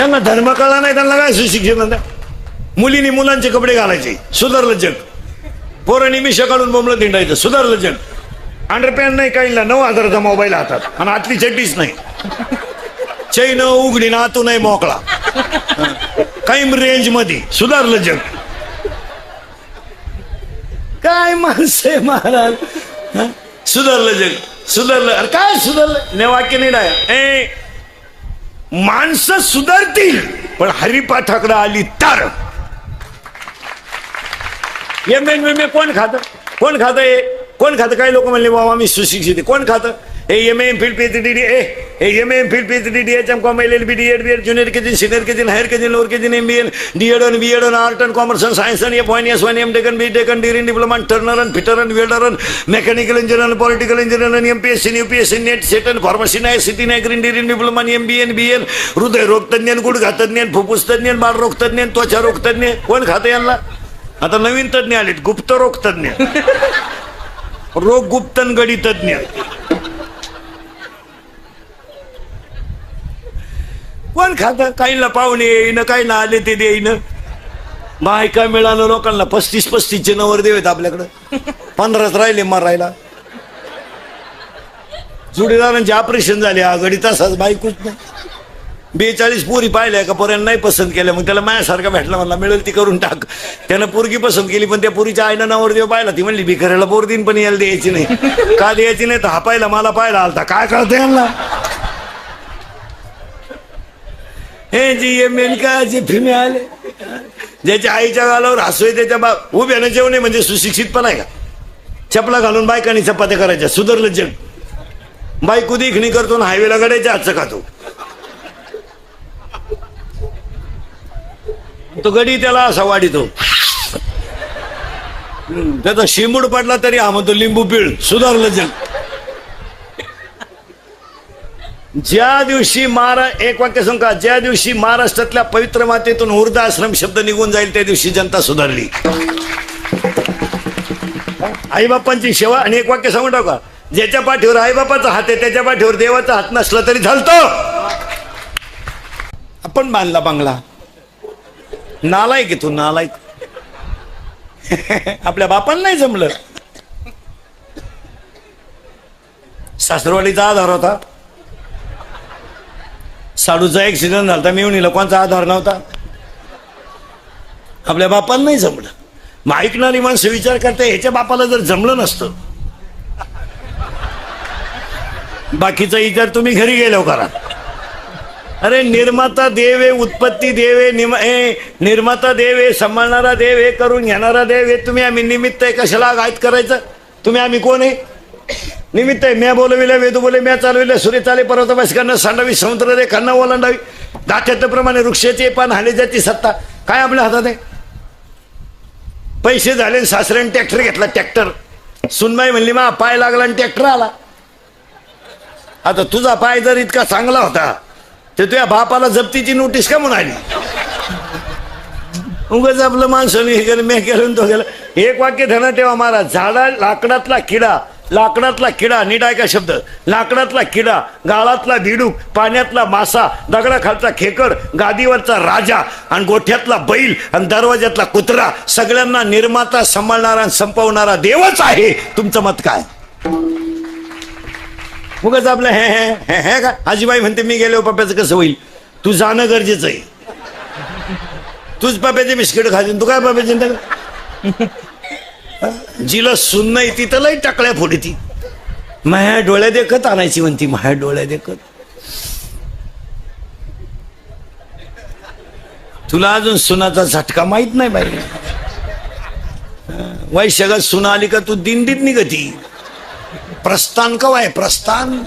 त्यांना धर्म कळला नाही, त्यांना काय सुशिक्षित म्हणतात. मुलींनी मुलांचे कपडे घालायचे, सुधारलं जग. पोरांनी मिशा काढून बोंबलं दिंडायचं, सुधारलं जग. अंडरपॅन्ट नाही, काही 9,000चा मोबाईल हातात आणि आतली चड्डीच नाही, चैन उघडी ना आतू नाही मोकळा, काही रेंज मध्ये, सुधारलं जग. काय माणसं आहे महाराज. सुधारलं जग, सुधारलं. अरे काय सुधारलं, ने वाक्य नाही डाय. माणसं सुधारतील पण हरिपाठाकडे आली तर. कोण खातं, कोण खातं, कोण खातं. काही लोक म्हणले बाबा मी सुशिक्षित आहे, कोण खातं. MA, MPhil, PhD, MA, MPhil, PhD, DHM, LLB, DEd, BEd, junior KG, senior KG, higher KG, lower KG, MBA, DEd, BEd, art and commerce and science and F1, S1, M.Tech, B.Tech, D.Ed, diploma, turner and fitter and welder and mechanical engineer and political engineer and MPSC, UPSC, NET, SET and pharmacy, CT, green, D.Ed, diploma, MBA, BN, हृदय रोग तज्ञ, गुडघा तज्ञ, फुफ्फुस तज्ञ, बाळ रोग तज्ञ, त्वचा रोग तज्ञ. कोण खातं यांना. आता नवीन तज्ञ आलेत, गुप्त रोग तज्ञ, रोग गुप्तन गडी तज्ञ. कोण खातं. काहींना पाहुणे येईन, काहींना आले ते देईन. बायका मिळालं लोकांना. 35-35चे नवरदेव आहेत आपल्याकडं, 15च राहिले मारायला. जोडीदारांचे ऑपरेशन झाले, आघाडी तसाच बायकोच नाही. 42 पोरी पाहिल्या का पोऱ्यांना नाही पसंत केल्या, मग त्याला माझ्यासारखा भेटला, म्हणला मिळेल ती करून टाक. त्यानं पोरगी पसंत केली, पण त्या पोरीच्या आईनं नवरदेव पाहिला. ती म्हणली भिकाऱ्याला पोर दिन पण यायला द्यायची नाही. का द्यायची नाही तर हा पाहिला मला पाहिला आलता. काय कळतं यांना. हे जी मेन का जे फिमे आले, ज्याच्या आईच्या गालावर हसू त्याच्या उभ्यानं जेवणे म्हणजे सुशिक्षितपण आहे का. चपला घालून बायकांनी चपात्या करायच्या, सुधारलं जग. बायको देखणी करतो, हायवेला गाड्याच्या हातचं खातो. तो गडी त्याला असा वाढीतो, त्याचा शिंबूड पडला तरी हा म्हणतो लिंबू पिळ, सुधारलं जग. ज्या दिवशी एक वाक्य सांगा, ज्या दिवशी महाराष्ट्रातल्या पवित्र मातेतून वृद्धाश्रम शब्द निघून जाईल त्या दिवशी जनता सुधारली. आईबापांची सेवा. आणि एक वाक्य सांगू टाका, ज्याच्या पाठीवर आईबापाचा हात आहे त्याच्या पाठीवर देवाचा हात नसला तरी चालतो. आपण बांधला बंगला, नालायक आहे तू, नालायक. आपल्या बापाला नाही जमलं. सासरवाडीचा आधार होता, साडूचा ऍक्सिडेंट झाला, मिळून कोणचा आधार नव्हता. आपल्या बापाला नाही जमलं. मग ऐकणारी माणसं विचार करते, ह्याच्या बापाला जर जमलं नसतं, बाकीचा विचार तुम्ही घरी गेलो करा. अरे निर्माता देव आहे, उत्पत्ती देव आहे, निर्माता देव आहे, सांभाळणारा देव आहे, करून घेणारा देव आहे. तुम्ही आम्ही निमित्त आहे, कशाला गायत करायचं. तुम्ही आम्ही कोण आहे. निमित्त आहे. म्या बोलविल्या, वेदू बोले, म्या चालविल्या, सूर्य चाले, पर्वत बसकांना सांडावी, समुद्र रेखांना ओलांडावी, दाख्याप्रमाणे वृक्षाचे पान हाले जाती सत्ता. काय आपल्या हातात आहे. पैसे झाले, सासऱ्याने ट्रॅक्टर घेतला. ट्रॅक्टर सुनबाई म्हणली मा पाय लागला आणि ट्रॅक्टर आला. आता तुझा पाय जर इतका चांगला होता तर तुझ्या बापाला जप्तीची नोटीस का म्हणून आली. उगाच आपलं माणसाने हे केलं, मी केलं तो गेलं. एक वाक्य ध्यानात ठेवा महाराज. झाडा लाकडातला किडा, लाकडातला किडा, नीट ऐका शब्द. लाकडातला किडा, गाळातला भिडूक, पाण्यातला मासा, दगडाखालचा खेकड, गादीवरचा राजा आणि गोठ्यातला बैल आणि दरवाज्यातला कुत्रा, सगळ्यांना निर्माता, सांभाळणारा आणि संपवणारा देवच आहे. तुमचं मत काय. उगाच आपलं हे का. आजीबाई म्हणते मी गेलो पप्प्याचं कसं होईल. तू जाणं गरजेचं आहे. तूच पप्प्याचे बिस्किट खातील, तू काय पप्प्याची. जिला सुन नाही ती तर लई टाकल्या फोडी ती. माया डोळ्या देखत आणायची म्हणती, माया डोळ्या देखत. तुला अजून सुनाचा झटका माहित नाही बाई. वैशाखात सुना आली का तू दिंडीत निघती. प्रस्थान कवा आहे, प्रस्थान.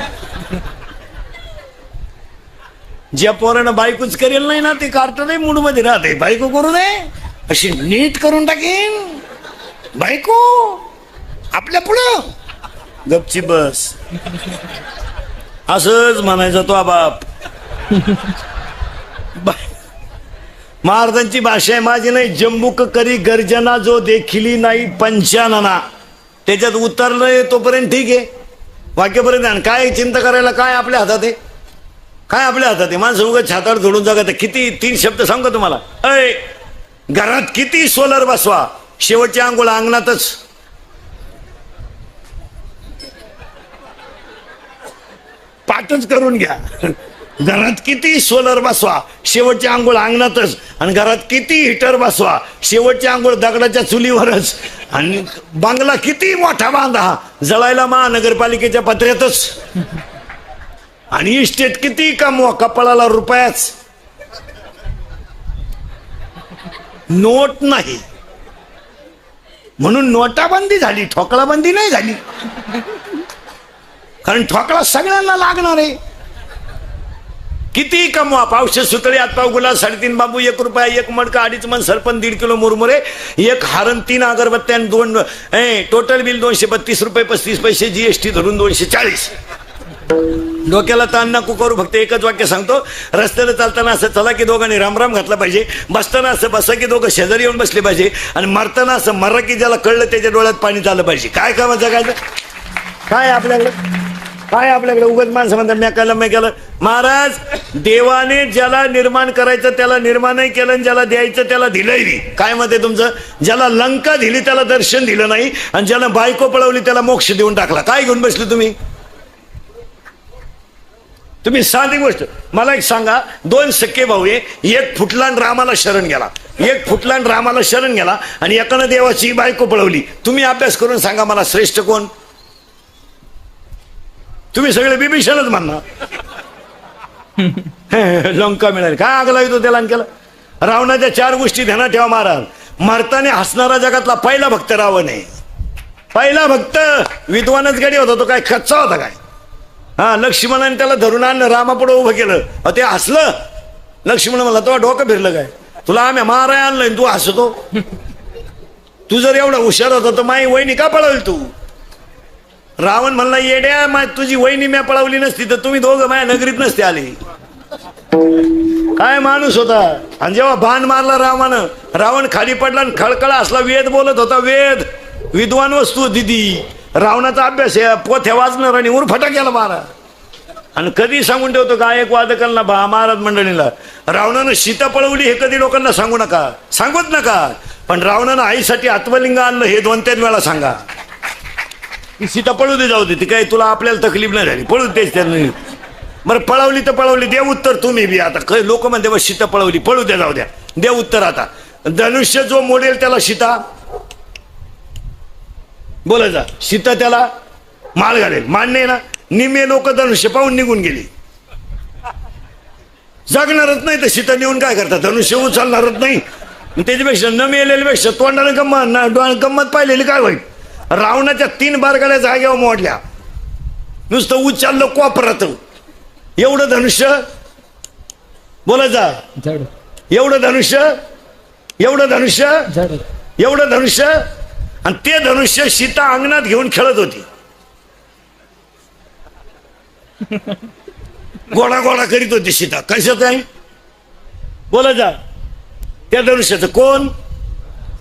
ज्या पोरानं बायकोच करेल नाही ना ते कार्टनही मूड मध्ये राहते. बायको करू दे, अशी नीट करून टाकेन बायको आपल्या पुढं. गपची बस, असंच म्हणायचं तो बाप. महाराजांची भाषा आहे, माझी नाही. जंबूक करी गर्जना जो देखिली नाही पंचानना. त्याच्यात उतरलंय तोपर्यंत ठीक आहे, वाक्यपर्यंत. काय चिंता करायला काय आपल्या हातात आहे. काय आपल्या हातात आहे? माणसं उगाच छातावर जोडून जगत. किती 3 शब्द सांगू का तुम्हाला? अय, घरात किती सोलर बसवा, शेवटची आंघोळ अंगणातच. पाठच करून घ्या. घरात किती सोलर बसवा, शेवटची आंघोळ अंगणातच. आणि घरात किती हिटर बसवा, शेवटची आंघोळ दगडाच्या चुलीवरच. आणि बंगला किती मोठा बांधा, जळायला महानगरपालिकेच्या पत्र्यातच. आणि इस्टेट किती कमवा, कपाळाला रुपयाच. नोट नाही म्हणून नोटाबंदी झाली, ठोकळाबंदी नाही झाली. कारण ठोकळा सगळ्यांना लागणार आहे. किती कमवा, पावशे सुतळी, हातपाव गुलाब, 3.5 बांबू, 1 रुपया, 1 मडका, 2.5 मन सरपण, 1.5 किलो मुरमुरे, 1 हारण, 3 अगरबत्त्या, 2 टोटल बिल 232 रुपये 35 पैसे, जीएसटी धरून 240. डोक्याला ताण नको करू, फक्त एकच वाक्य सांगतो. रस्त्याला चालताना असं चला की दोघांनी रामराम घातला पाहिजे, बसताना असं बसा की दोघं शेजारी येऊन बसले पाहिजे, आणि मरताना असं मरा की ज्याला कळलं त्याच्या डोळ्यात पाणी चाललं पाहिजे. काय काम जगायचं? काय आपल्याकडे उगाच माणसं म्हणतात मी केलं. महाराज, देवाने ज्याला निर्माण करायचं त्याला निर्माणही केलं, आणि ज्याला द्यायचं त्याला दिलंही. काय मत आहे तुमचं? ज्याला लंका दिली त्याला दर्शन दिलं नाही, आणि ज्याला बायको पळवली त्याला मोक्ष देऊन टाकला. काय घेऊन बसले तुम्ही? तुम्ही साधी गोष्ट मला एक सांगा. 2 सख्खे भाऊ आहे, एक फुटला आणि रामाला शरण गेला, एक फुटला आणि रामाला शरण गेला, आणि एकानं देवाची बायको पळवली. तुम्ही अभ्यास करून सांगा मला श्रेष्ठ कोण? तुम्ही सगळे बिभीषणच म्हणणार. लंका मिळाली. काय आग लावतो त्या लंकेला? रावणाच्या 4 गोष्टी ध्यानात ठेवा महाराज. मरताना हसणारा जगातला पहिला भक्त रावण आहे. पहिला भक्त विद्वानच गडी होता. तो काय कच्चा होता काय? हा, लक्ष्मणाने त्याला धरून आणलं, रामापुढे उभं केलं, ते हसलं. लक्ष्मण म्हणला तो डोकं फिरलं काय? तुला आम्ही माराय आणलंय, तू हसतो? तू जर एवढा हुशार होता तर माई वहिनी का पळवली तू? रावण म्हणला, येड्या, तुझी वहिनी म्या पळवली नसती तर तुम्ही दोघं माझ्या नगरीत नसते आले. काय माणूस होता. आणि जेव्हा बाण मारला रावणानं, रावण खाली पडला आणि खळखळा असला वेद बोलत होता. वेद, विद्वान वस्तू दिदी. रावणाचा अभ्यास आहे, पोथ्या वाजणार आणि उरफटा केला मारा. आणि कधी सांगून ठेवतो गायक वादकांना, महाराज मंडळीला, रावणानं सीता पळवली हे कधी लोकांना सांगू नका, सांगूच नका. पण रावणानं आईसाठी आत्मलिंग आणलं हे 2-3 वेळा सांगा. सीता पळू दे, जाऊ दे, ती काय तुला आपल्याला तकलीफ नाही झाली, पळू देच त्यांनी. बरं, पळवली तर पळवली, दे उत्तर तुम्ही बी. आता लोक म्हणते बस सीता पळवली, पळू द्या, जाऊ द्या, दे उत्तर. आता धनुष्य जो मोडेल त्याला सीता बोलायचा, सीता त्याला माळ घालेल. मान्य आहे ना? निमे लोक धनुष्य पाहून निघून गेली, जगणारच नाही तर सीता नेऊन काय करतात? धनुष्य उचलणारच नाही. त्याच्यापेक्षा न मेलेल्यापेक्षा तोंडाने गंमत पाहिलेली काय वाईट? रावणाच्या 3 बारगाड्या जागेवर मोडल्या, नुसतं उचललं कोपरात. एवढं धनुष्य बोलायचा, एवढं धनुष्य, एवढं धनुष्य, एवढं धनुष्य. आणि ते धनुष्य सीता अंगणात घेऊन खेळत होती, गोडा गोडा करीत होती सीता. कशाचं आहे बोलायचा? त्या धनुष्याचं कोण?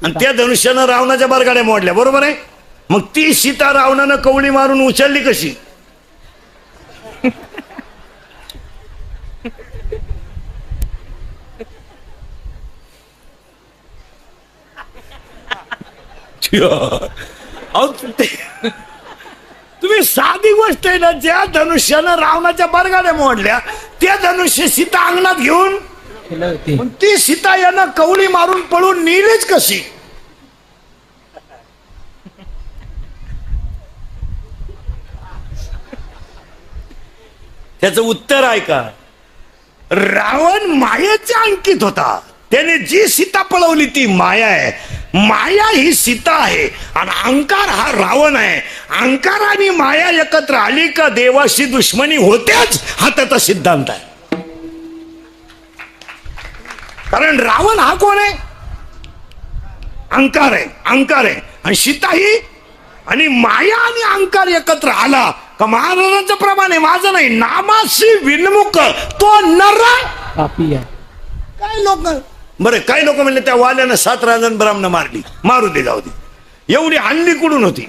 आणि त्या धनुष्यानं रावणाच्या बारगाड्या मोडल्या, बरोबर आहे? मग ती सीता रावणानं कवळी मारून उचलली कशी? तुम्ही साधी गोष्ट आहे ना, ज्या धनुष्यानं रावणाच्या बारगाड्या मोडल्या त्या धनुष्य सीता अंगणात घेऊन, ती सीता यांना कवळी मारून पळून नेलीच कशी? त्याचं उत्तर आहे का? रावण मायेच्या अंकित होता. त्याने जी सीता पळवली ती माया आहे. माया ही सीता आहे आणि अहंकार हा रावण आहे. अहंकार आणि माया एकत्र आली का देवाशी दुश्मनी होतेच, हा त्याचा सिद्धांत आहे. कारण रावण हा कोण आहे? अहंकार आहे, अहंकार आहे. आणि सीता ही, आणि माया आणि अहंकार एकत्र आला का महाराजांचं प्रमाण आहे, माझं नाही, नामाशी विनमुख तो नर पापी आहे. काय लोक, बरं काय लोक म्हणले त्या वाल्यानं 7 राजन ब्राह्मण मारली, मारू दे, जाऊ दे. एवढी हल्ली कुठून होती?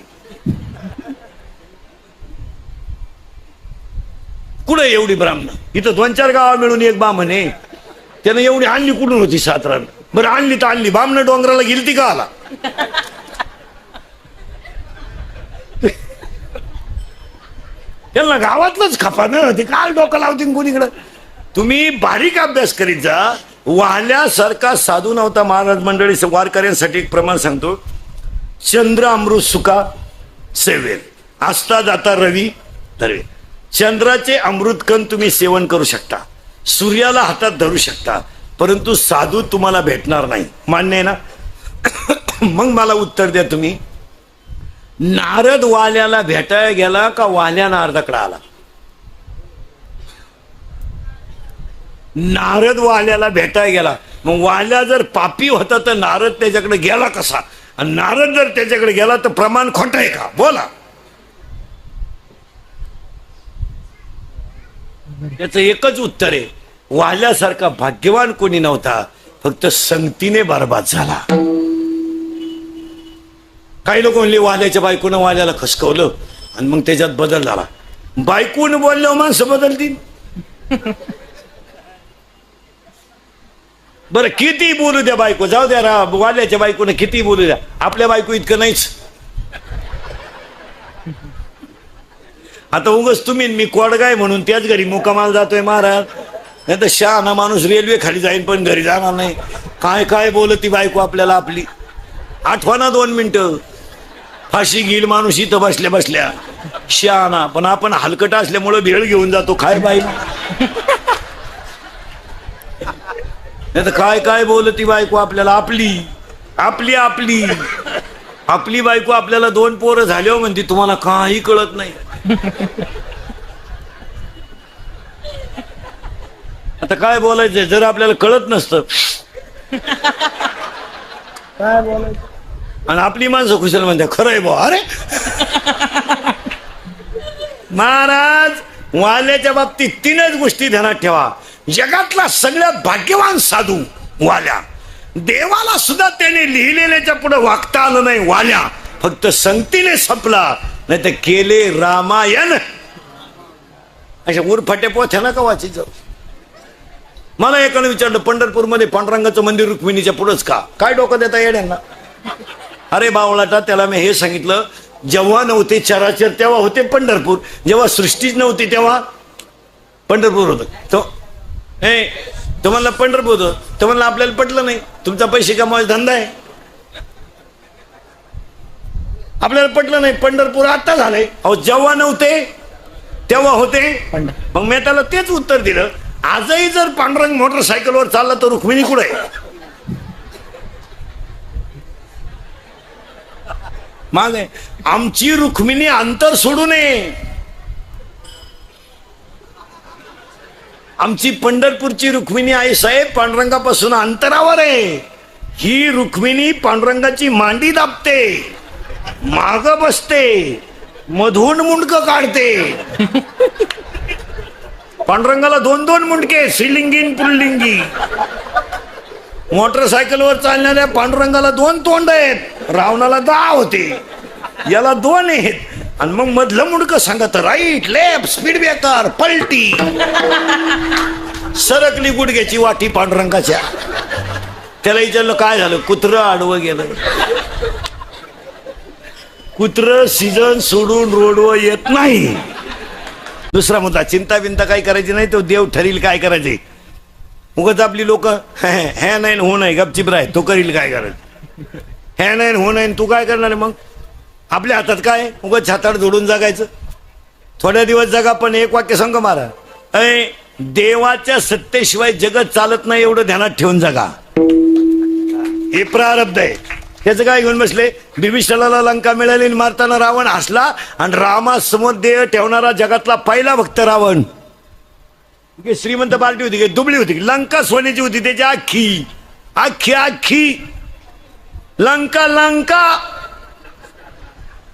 कुठं एवढी ब्राह्मण? इथं 2-4 गावा मिळून एक बामण आहे. त्यानं एवढी आणली कुठून होती 7 रान? बरं आणली तर आणली, बामण डोंगराला गेली ती का आला? त्यांना गावातलंच खपा ना, ते काय डोकं लावतील कोणीकडं? तुम्ही बारीक अभ्यास करीत जा. वाल्यासारखा साधू नव्हता महाराज मंडळी. वारकऱ्यांसाठी एक प्रमाण सांगतो. चंद्र अमृत सुका सेवेल, असता जाता रवी धरवे. चंद्राचे अमृतकण तुम्ही सेवन करू शकता, सूर्याला हातात धरू शकता, परंतु साधू तुम्हाला भेटणार नाही. मान्य आहे ना? मग मला उत्तर द्या तुम्ही, नारद वाल्याला भेटायला गेला का वाल्या नारदाकडे आला? नारद वाल्याला भेटायला गेला. मग वाल्या जर पापी होता तर नारद त्याच्याकडे गेला कसा? आणि नारद जर त्याच्याकडे गेला तर प्रमाण खोटं आहे का? बोला. त्याचं एकच उत्तर आहे, वाल्यासारखा भाग्यवान कोणी नव्हता, फक्त संगतीने बरबाद झाला. काही लोक म्हणले वाल्याच्या बायकोनं वाल्याला खसकवलं आणि मग त्याच्यात बदल झाला. बायकोनं बोलल्यावर माणसं बदलतील? बरं किती बोलू द्या बायको, जाऊ द्या वाल्याच्या बायकोनं किती बोलू द्या, आपल्या बायको इतकं नाहीच. आता उगाच तुम्ही मी कोडगाय म्हणून त्याच घरी मुक्कामाला जातोय महाराज, नाही तर शहाणा माणूस रेल्वे खाली जाईन पण घरी जाणार नाही. काय काय बोलती बायको आपल्याला आपली. आठवा ना 2 मिनिटं, फाशी घेईल माणूस इथं बसल्या बसल्या. शहाणा, पण आपण हलकट असल्यामुळे भेळ घेऊन जातो खाय बाई. नाही तर काय काय बोलती बायको आपल्याला आपली आपली आपली आपली बायको आपल्याला 2 पोरं झाल्यावर म्हणते तुम्हाला काही कळत नाही. आता काय बोलायचंय जर आपल्याला कळत नसतं काय बोलायचं? आणि आपली माणसं खुशाल म्हणते खरंय बा. अरे महाराज वाल्याच्या बाबतीत 3च गोष्टी ध्यानात ठेवा. जगातला सगळ्यात भाग्यवान साधू वाल्या. देवाला सुद्धा त्याने लिहिलेल्याच्या पुढे वागता आलं नाही वाल्या, फक्त संगतीने संपला. नाही तर केले रामायण. अशा उरफाट्या पोथ्या नका वाचित जाऊ. मला एकानं विचारलं पंढरपूरमध्ये पांडुरंगाचं मंदिर रुक्मिणीच्या पुढंच का? काय डोकं देता येड्यांना? अरे बावळाटा, त्याला मी हे सांगितलं, जेव्हा नव्हते चराचर तेव्हा होते पंढरपूर, जेव्हा सृष्टीच नव्हती तेव्हा पंढरपूर होतं. तो म्हणला पंढरपूर होतं, तो म्हणला आपल्याला पटलं नाही, तुमचा पैसे कमावायचा धंदा आहे. आपल्याला पटलं नाही, पंढरपूर आता झालंय. अहो जेव्हा नव्हते तेव्हा होते. मग मी त्याला तेच उत्तर दिलं. आजही जर पांडुरंग मोटरसायकलवर चालला तर रुक्मिणी कुठे आहे? मागे आमची रुक्मिणी अंतर सोडू नये. आमची पंढरपूरची रुक्मिणी आई साहेब पांडुरंगापासून अंतरावर आहे. ही रुक्मिणी पांडुरंगाची मांडी दाबते, माग बसते, मधून मुंडक काढते. पांडुरंगाला 2-2 मुंडके, श्रीलिंगी पुल्लिंगी. मोटरसायकलवर चालणाऱ्या पांडुरंगाला 2 तोंड आहेत, रावणाला 10 होते, याला 2 आहेत. आणि मग मधलं मुंडक सांगत राईट लेफ्ट स्पीड ब्रेकर पलटी. सरकली गुडघ्याची वाटी पांडुरंगाच्या. त्याला विचारलं काय झालं? कुत्रं आडवं गेलं. कुत्रं सीझन सोडून रोडवर येत नाही. दुसरा मुद्दा, चिंता बिंता काही करायची नाही, तो देव ठरील काय करायचे. उगाच आपली लोक हे नाही हो नाही गपचिप राय, तो करील काय करायचं. हे नाही हो नाही तू काय करणार आहे? मग आपल्या हातात काय? उगाच हातात जोडून जगायचं. थोड्या दिवस जगा, पण एक वाक्य सांग मारा, देवाच्या सत्तेशिवाय जगत चालत नाही, एवढं ध्यानात ठेवून जगा. हे प्रारब्ध आहे. त्याचं काय घेऊन बसले? बिभीषणाला लंका मिळाली, मारताना रावण हसला, आणि रामासमोर देह ठेवणारा जगातला पहिला भक्त रावण. श्रीमंत पार्टी होती, दुबळी होती, लंका सोन्याची होती त्याची अख्खी अख्खी अख्खी लंका लंका.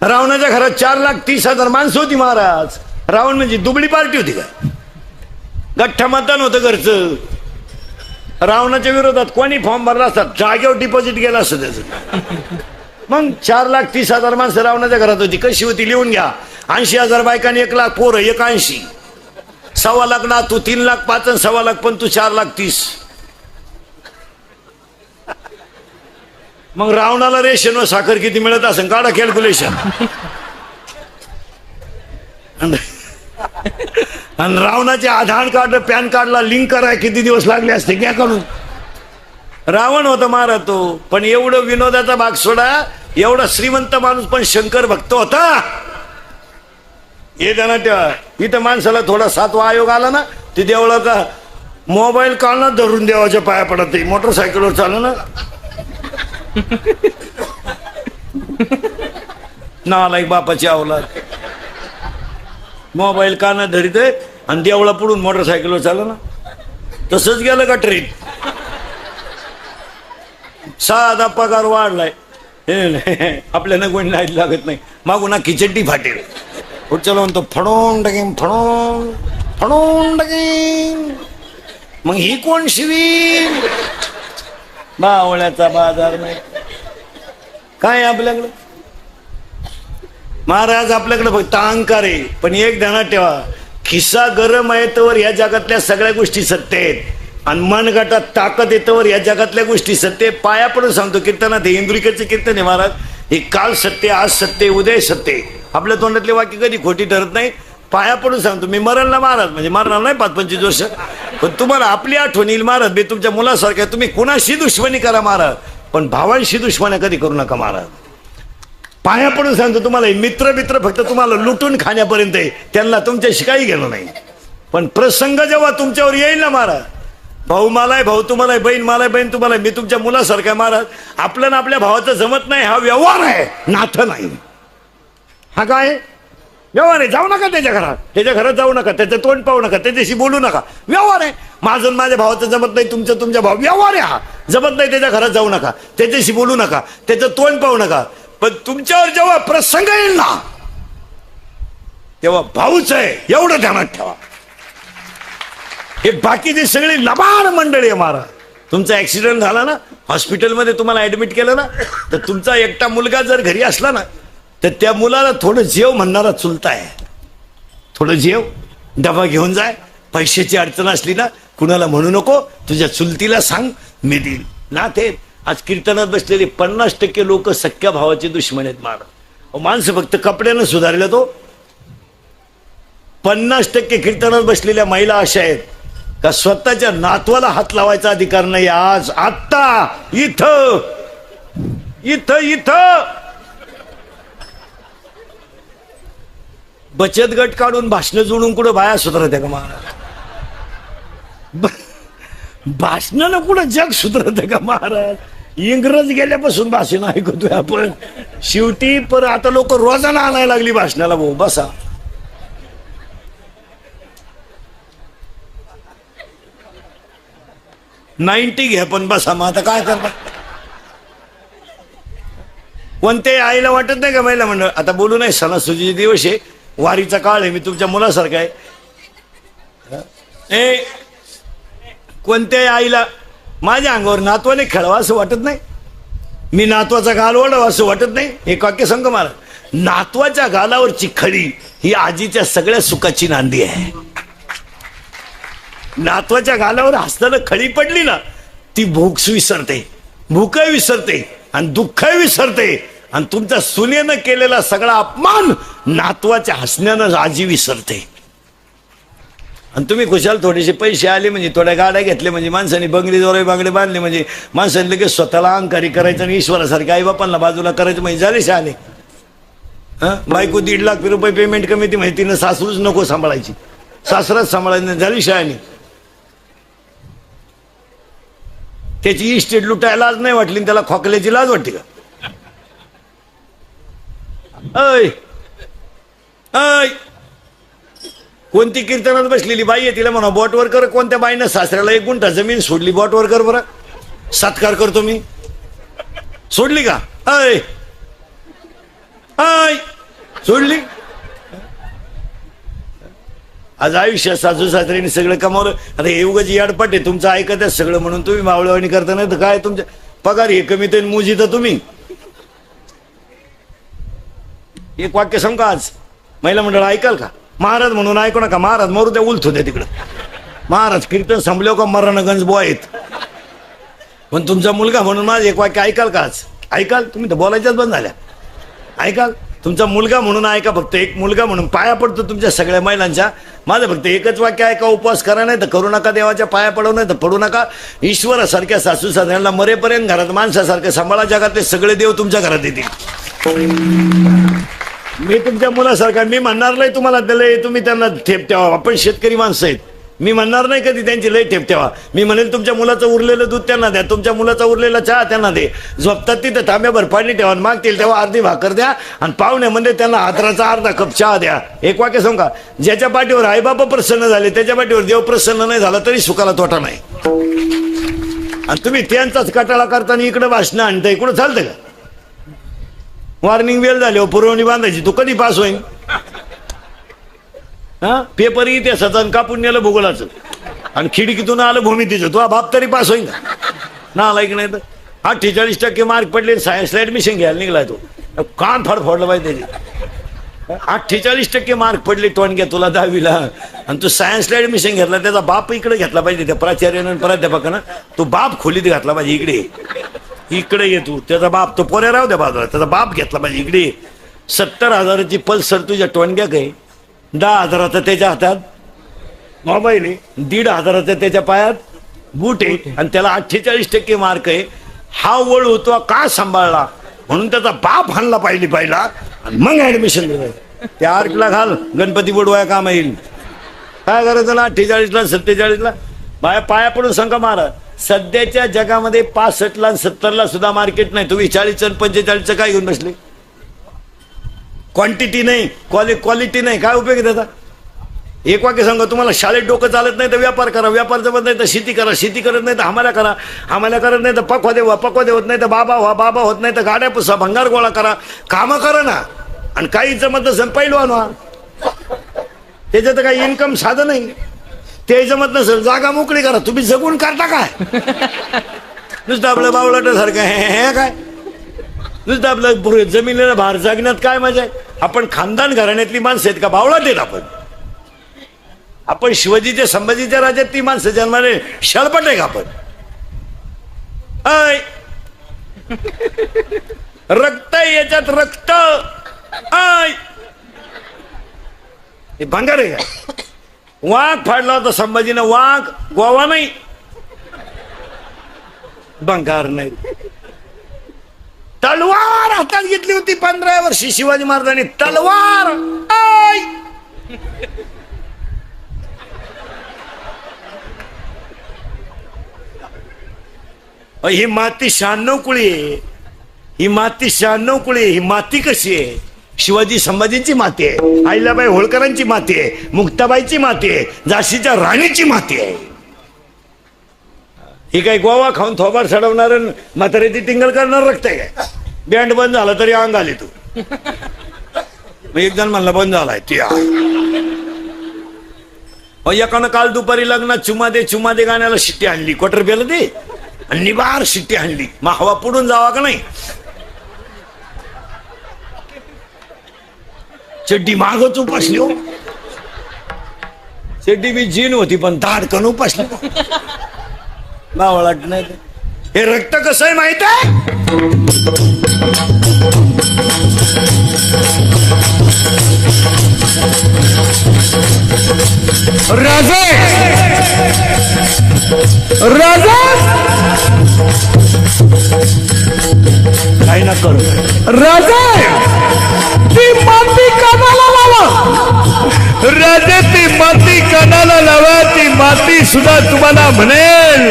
रावणाच्या घरात 4,30,000 माणसं होती महाराज. रावण म्हणजे दुबळी पार्टी होती का? गठ्ठा मतदान होतं घरचं. रावणाच्या विरोधात कोणी फॉर्म भरला असतात, जागेवर डिपॉझिट गेला असतं त्याचं. मग 4,30,000 माणसं रावणाच्या घरात होती. कशी होती लिहून घ्या. 80,000 बायकांनी 1,00,000 पोरं, 81. 1.25 लाख ना, तू 3,05,000 आणि 1.25 लाख पण तू 4,30,000. मग रावणाला रेशनवर साखर किती मिळत असेल काढा कॅल्क्युलेशन. आणि रावणाचे आधार कार्ड पॅन कार्डला लिंक कराय किती दिवस लागले असते क्या करून. रावण होता महाराज तो, पण एवढं विनोदाचा भाग सोडा, एवढा श्रीमंत माणूस पण शंकर भक्त होता. हे त्यांना तेव्हा इथं माणसाला थोडा 7वा आयोग आला ना, ते देवळाचा मोबाईल काढणार धरून देवाच्या पाया पडत, मोटरसायकलवर चालू ना. नालायक बापाची अवलाद, मोबाईल काना धरीत आणि देवळा पुढून मोटरसायकलवर चालू ना. तसंच गेलं का ट्रेन. साधा पगार वाढलाय, आपल्याला कोणी नाही लागत नाही, मागून ना खिचडी फाटेल. पुढच्या म्हणतो फडून टाकेन, फडून फडून टाकेन. मग ही कोण शिवीन. बावळ्याचा बाजार नाही काय आपल्याकडं. महाराज आपल्याकडे फक्त अहंकार आहे, पण एक ध्यानात ठेवा, खिस्सा गरम आहे तर या जगातल्या सगळ्या गोष्टी सत्य आहेत, आणि मनगटात ताकद येतवर या जगातल्या गोष्टी सत्य. पाया पडून सांगतो कीर्तनात, हे इंद्रिकेचं कीर्तन आहे महाराज. हे काल सत्य, आज सत्य, उदय सत्य. आपल्या तोंडातले वाक्य कधी खोटी ठरत नाही. पाया पडून सांगतो, मी मरण ना महाराज, म्हणजे मरणार नाही 5-25 वर्ष, पण तुम्हाला आपली आठवण येईल महाराज. मी तुमच्या मुलासारख्या, तुम्ही कुणाशी दुश्मनी करा महाराज, पण भावांशी दुश्मनी कधी करू नका महाराज. पाया पडून सांगतो तुम्हाला, मित्र फक्त तुम्हाला लुटून खाण्यापर्यंत आहे, त्यांना तुमच्याशी काही घेणं नाही. पण प्रसंग जेव्हा तुमच्यावर येईल ना महाराज, भाऊ मलाय, भाऊ तुम्हाला, बहीण मलाय, बहीण तुम्हाला, मी तुमच्या मुलासारखा महाराज. आपल्याला आपल्या भावाचं जमत नाही, हा व्यवहार आहे, नातं नाही. हा काय व्यवहार आहे. जाऊ नका त्याच्या घरात जाऊ नका, त्याचं तोंड पाहू नका, त्याच्याशी बोलू नका. व्यवहार आहे. माझं माझ्या भावाचं जमत नाही, तुमच्या भाव व्यवहार आहे. हा जमत नाही, त्याच्या घरात जाऊ नका, त्याच्याशी बोलू नका, त्याचं तोंड पाहू नका. पण तुमच्यावर जेव्हा प्रसंग येईल ना, तेव्हा भाऊच आहे, एवढं ध्यानात ठेवा. हे बाकीचे सगळे लबाड मंडळी आहे महाराज. तुमचा ऍक्सिडेंट झाला ना, हॉस्पिटलमध्ये तुम्हाला ऍडमिट केलं ना, तर तुमचा एकटा मुलगा जर घरी असला ना, तर त्या मुलाला थोडं जेव म्हणणारा चुलता आहे. थोडं जेव, डबा घेऊन जाय. पैशाची अडचण असली ना, कुणाला म्हणू नको, तुझ्या चुलतीला सांग, मी देईल ना. ते आज कीर्तनात बसलेले 50% लोक सख्या भावाचे दुश्मन आहेत महाराज. माणसं फक्त कपड्यानं सुधारले तो. 50% कीर्तनात बसलेल्या महिला अशा आहेत का स्वतःच्या नातवाला हात लावायचा अधिकार नाही. आज आत्ता इथं इथं इथं बचत गट काढून भाषण जोडून कुठं बाया सुधारत आहे का महाराज. भाषणानं कुठं जग सुधारत आहे का महाराज. इंग्रज गेल्यापासून भाषण ऐकतोय आपण. शेवटी पर आता लोक रोजाना आणायला लागली भाषणाला. भाऊ बसा, $90 घ्या पण बसा. मग आता काय करणार. कोणत्याही आईला वाटत नाही का महिला मंडळ आता बोलू नाही, सणासुदीचे दिवस आहे, वारीचा काळ आहे, मी तुमच्या मुलासारखा आहे. कोणत्याही आईला माझ्या अंगावर नातवाने खेळावा असं वाटत नाही, मी नातवाचा गाल ओढावा असं वाटत नाही. एक वाक्य सांग मला, नातवाच्या गालावरची खडी ही आजीच्या सगळ्या सुखाची नांदी आहे. नातवाच्या गालावर हसताना खडी पडली ना, ती भूक विसरते, भूकही विसरते आणि दुःखही विसरते. आणि तुमच्या सुनेनं केलेला सगळा अपमान नातवाच्या हसण्यानं आजी विसरते. आणि तुम्ही खुशाल थोडेसे पैसे आले म्हणजे, थोड्या गाड्या घेतल्या म्हणजे, माणसाने बंगले बांगडे बांधले म्हणजे, माणसाने लगेच स्वतःला अहंकारी करायचं आणि ईश्वरासारखे आई बापांना बाजूला करायचं म्हणजे झाले शहाणे. बायको 1.5 लाख रुपये पेमेंट कमी ती माहिती ना, सासूच नको सांभाळायची, सासराच सांभाळायची, झाली शहाणी. त्याची इस्टेट लुटायला लाज नाही वाटली, त्याला खोकल्याची लाज वाटते का. ऐ ऐ कोणती कीर्तनात बसलेली बाई आहे, तिला म्हणा बोटवर कर. कोणत्या बाईनं सासऱ्याला 1 गुंठा जमीन सोडली, बोटवर कर बरं, सत्कार करतो मी. सोडली का. ऐ ऐ सोडली. आज आयुष्यात सासू सासऱ्यांनी सगळं कमावलं. आता हे उगाच याडपट आहे तुमचं, ऐकत आहे सगळं म्हणून तुम्ही मावळवाणी करता. नाही तर काय तुमच्या पगार हे कमी तर मुजी तर तुम्ही. एक वाक्य सांगू का आज महिला मंडळ ऐकाल का. महाराज म्हणून ऐकू नका, महाराज मरू द्या, उलथू द्या तिकडं. महाराज कीर्तन संपलं का मरणगंज बुवा आहेत. पण तुमचा मुलगा म्हणून माझं एक वाक्य ऐकाल का? आज ऐकाल? तुम्ही तर बोलायच्याच बंद झाल्या. ऐकाल? तुमचा मुलगा म्हणून ऐका, फक्त एक मुलगा म्हणून पाया पडतो तुमच्या सगळ्या महिलांच्या. माझं फक्त एकच वाक्य ऐका, उपवास करा नाही तर करू नका, देवाच्या पाया पडू नाही तर पडू नका. ईश्वरासारख्या सासू सासऱ्यांना मरेपर्यंत घरात माणसासारखे सांभाळा, जगातले सगळे देव तुमच्या घरात येतील. मी तुमच्या मुलासारखा, मी म्हणणार नाही तुम्हाला लय तुम्ही त्यांना ठेप ठेवा, आपण शेतकरी माणसं आहेत. मी म्हणणार नाही कधी त्यांची लय ठेप ठेवा. मी म्हणेल तुमच्या मुलाचं उरलेलं दूध त्यांना द्या, तुमच्या मुलाचा उरलेला चहा त्यांना दे. झोपतात तिथं तांब्याभर पाणी ठेवा, मागतील तेव्हा अर्धी भाकर द्या, आणि पाहुण्यामध्ये त्यांना हातराचा अर्धा कप चहा द्या. एक वाक्य सांगू का? ज्याच्या पाठीवर आईबाबा प्रसन्न झाले, त्याच्या पाठीवर देव प्रसन्न नाही झाला तरी सुखाला तोटा नाही. आणि तुम्ही त्यांचाच कटाळा करताना इकडे भाषणं आणता, इकडं चालतं का? वॉर्निंग वेळ झाली, पुरवणी बांधायची, तू कधी पास होईल? हा, पेपर इतिहासाचा कापून नेलं भूगोलाचं, आणि खिडकीतून आलं भूमितीचं, तू बाप तरी पास होईल का? ना लाईक नाही तर 48% मार्क पडले, सायन्सला ऍडमिशन घ्यायला निघालाय तो. कान फाड फोडलं पाहिजे त्याचे. 48% मार्क पडले टोणग्या तुला 10वीला, आणि तू सायन्सला ऍडमिशन घेतला. त्याचा बाप इकडे घेतला पाहिजे, त्या प्राचार्यानं प्राध्यापकानं. तो बाप खोलीत घातला पाहिजे, इकडे ये तू. त्याचा बाप, तो पोऱ्या राहू द्या बाजूला, त्याचा बाप घेतला पाहिजे इकडे. 70,000ची पल्सर तुझ्या टोणग्या काय, 10,000चा त्याच्या हातात मोबाईल आहे, 1,500चा त्याच्या पायात बूट आहे, आणि त्याला 48% मार्क आहे. हा वळ होतो का सांभाळला म्हणून त्याचा बाप हाणला पाहिजे पहिला, आणि मग ऍडमिशन दिलं. त्या आर्टला घाल, गणपती बुडवाया काम येईल. काय करायचं ना 48ला 47ला बाया पाया पडून सांगा महाराज. सध्याच्या जगामध्ये 65ला 70ला सुद्धा मार्केट नाही. तुम्ही 40 आणि 45चं काय घेऊन बसले? क्वांटिटी नाही, क्वालिटी नाही, काय उपयोग आहे त्याचा? एक वाक्य सांगा, तुम्हाला शाळेत डोकं चालत नाही तर व्यापार करा, व्यापार जमत नाही तर शेती करा, शेती करत नाही तर हमाल्या करा, हमाल्या करत नाही तर पक्वादे होत नाही तर बाबा होत नाही तर गाड्या पुसा, भंगार गोळा करा, कामं करा ना. आणि काही जमत नसेल पैलवान व्हा, त्याच्यात काही इन्कम साधन नाही. ते जमत नसेल जागा मोकळी करा. तुम्ही जगून करता काय? नुसतं आपलं बावळट सारखं हे काय, नुसतं आपलं जमिनीला बाहेर जगण्यात काय मजा आहे? आपण खानदान घराण्यातली माणसं आहेत का? बावळट आहेत आपण शिवाजीच्या संभाजीच्या राज्यात ती माणसं जन्माने शळपट आहे का आपण? रक्त याच्यात रक्त हे भंगार आहे का? वाघ फाडला होता संभाजीनं, वाघ गोवा नाही, भंगार नाही. तलवार हातात घेतली होती 15 वर्षी शिवाजी महाराजांनी, तलवार. ही माती 96 कुळी आहे, ही माती 96 कुळी आहे. ही माती कशी आहे? शिवाजी संभाजींची माती आहे, अहिल्याबाई होळकरांची माती आहे, मुक्ताबाईची माती आहे, झाशीच्या राणीची माती आहे. ही काही गोवा खाऊन थोबाड सडवणार म्हाताऱ्याची टिंगल करणार रक्त आहे काय? बँड बंद झाला तरी अंग आली तू. एक जण म्हणला बंद झालाय ती. एकानं काल दुपारी लग्नात चुमा दे गाण्याला शिट्टी आणली, क्वार्टर बेल दे, आणि निबार शिट्टी आणली. मग हवा पुढून जावा का नाही? चड्डी मागच उपासली हो, चड्डी बी जीन होती पण धाडकन उपासली. बावळट नाही. हे रक्त कसं आहे माहित आहे? राजा काय ना करू राजा, ती माती कानाला लावा. राजा ती माती कानाला लावा, ती माती सुद्धा तुम्हाला म्हणेल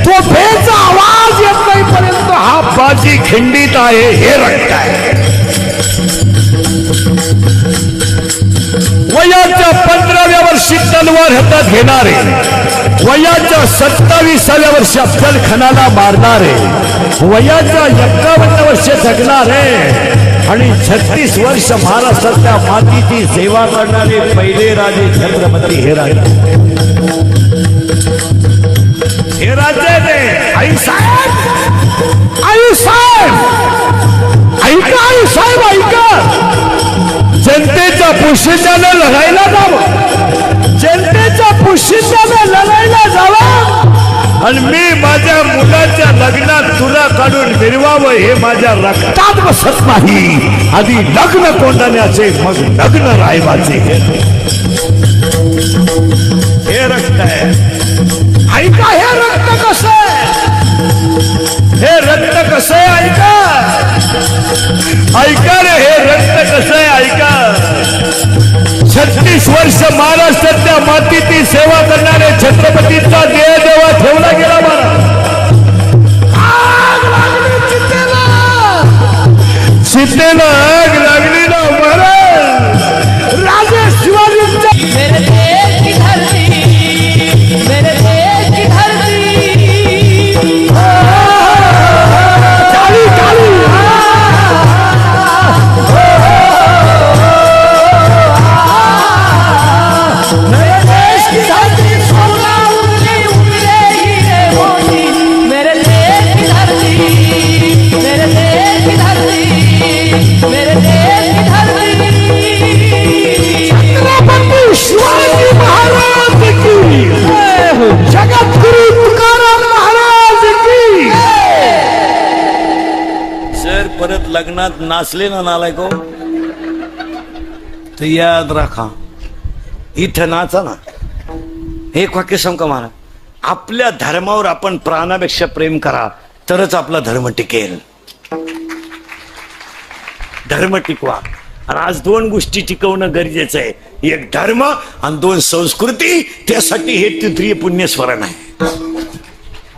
तो फेचा आवाज येत नाही पर्यंत हा बाजी खिंडीत आहे, हे रक्त आहे. वयाच्या 15व्या वर्षी तलवार हातात घेणारे, वयाच्या 27व्या वर्षी अफजलखानाला मारणारे, वयाच्या 51 वर्ष जगणारे आणि 36 वर्ष महाराष्ट्राच्या मातीची सेवा करणारे पहिले राजे छत्रपती हे राजे. हे राजे ते आई साहेब, आई साहेब ऐका, आई साहेब ऐका. जनतेचा जनतेच्या पोशिंद्याने लढायला जावं, जनतेच्या पोशिंद्याने लढायला जावं आणि मी माझ्या मुलाच्या लग्नात तुला काढून फिरवावं हे माझ्या रक्तात बसत नाही. आधी लग्न कोंडाण्याचे मग लग्न रायवाचे. हे रक्त आहे. ऐका हे रक्त कसं आहे, हे रक्त कसं आहे ऐका. ऐका रे हे रक्त कसं आहे ऐका. 36 वर्ष महाराष्ट्रातल्या मातीची सेवा करणारे छत्रपतींचा देह देवा ठेवला गेला. सीतेला आग लागली ना महाराज. राजे शिवाजींच्या मेरे देश की धरती, मेरे देश की धरती. काली काली मेरे देश की धरती सोना उगले उगले हीरे मोती. मेरे देश की धरती, मेरे देश की धरती, मेरे देश की धरती. छत्रपती शिवाजी महाराज की, जगद्गुरु तुकाराम महाराज की. सर परत लग्नात नाचले ना नालायको तर याद राखा इथं नाचा ना. एक वाक्य सांग मला, आपल्या धर्मावर आपण प्राणापेक्षा प्रेम करा तरच आपला धर्म टिकेल. धर्म टिकवा. आणि आज 2 गोष्टी टिकवणं गरजेचं आहे, एक धर्म आणि 2 संस्कृती. त्यासाठी हे तृतीय पुण्यस्मरण आहे.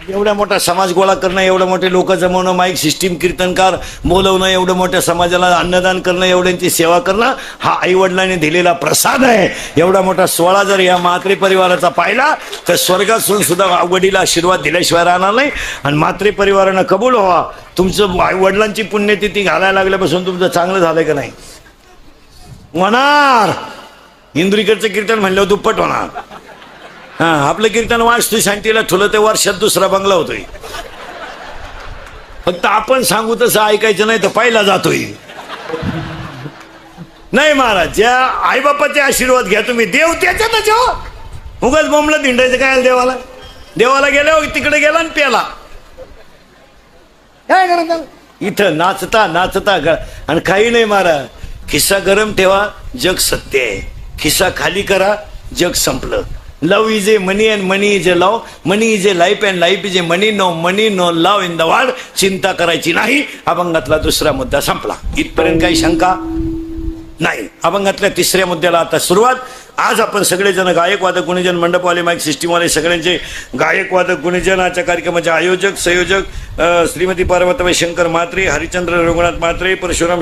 एवढा मोठा समाज गोळा करणं, एवढं मोठे लोक जमवणं, माईक सिस्टीम, कीर्तनकार बोलवणं, एवढं मोठ्या समाजाला अन्नदान करणं, एवढ्यांची सेवा करणं हा आई वडिलांनी दिलेला प्रसाद आहे. एवढा मोठा सोहळा जर या म्हात्रे परिवाराचा पाहिला तर स्वर्गातून सुद्धा वडील आशीर्वाद दिल्याशिवाय राहणार नाही. आणि म्हात्रे परिवारानं कबूल व्हावा. तुमचं आई वडिलांची पुण्यतिथी घालायला लागल्यापासून तुमचं चांगलं झालंय का नाही होणार. इंद्रिकडचं कीर्तन म्हणलं दुप्पट होणार. हा आपलं कीर्तन वाचतोय शांतीला ठुलं ते वर्षात 2रा बंगला होतोय. फक्त आपण सांगू तसं ऐकायचं नाही तर पहिला जातोय. नाही महाराज, ज्या आईबापाचे आशीर्वाद घ्या तुम्ही. देव त्याच्यातच हो. उगाच बोंबलं धिंडायचं काय देवाला. देवाला गेल्या तिकडे गेला आणि प्याला. काय करा इथं नाचता नाचता आणि काही नाही महाराज. खिस्सा गरम ठेवा, जग सत्य आहे. खिस्सा खाली करा, जग संपलं. Love is a money and money is a love. Money is a life and life is a money. No money no love in the world. चिंता करायची नाही. अभंगातला 2रा मुद्दा संपला. इथपर्यंत काही शंका नाही. अभंगातल्या 3ऱ्या मुद्द्याला आता सुरुवात. आज आपण सगळेजण गायक वादक गुणीजन मंडपवाले माईक सिस्टीमवाले सगळ्यांचे गायक वादक गुणीजन आजच्या कार्यक्रमाचे आयोजक संयोजक श्रीमती पार्वतीबाई शंकर म्हात्रे, हरिचंद्र रघुनाथ म्हात्रे, परशुराम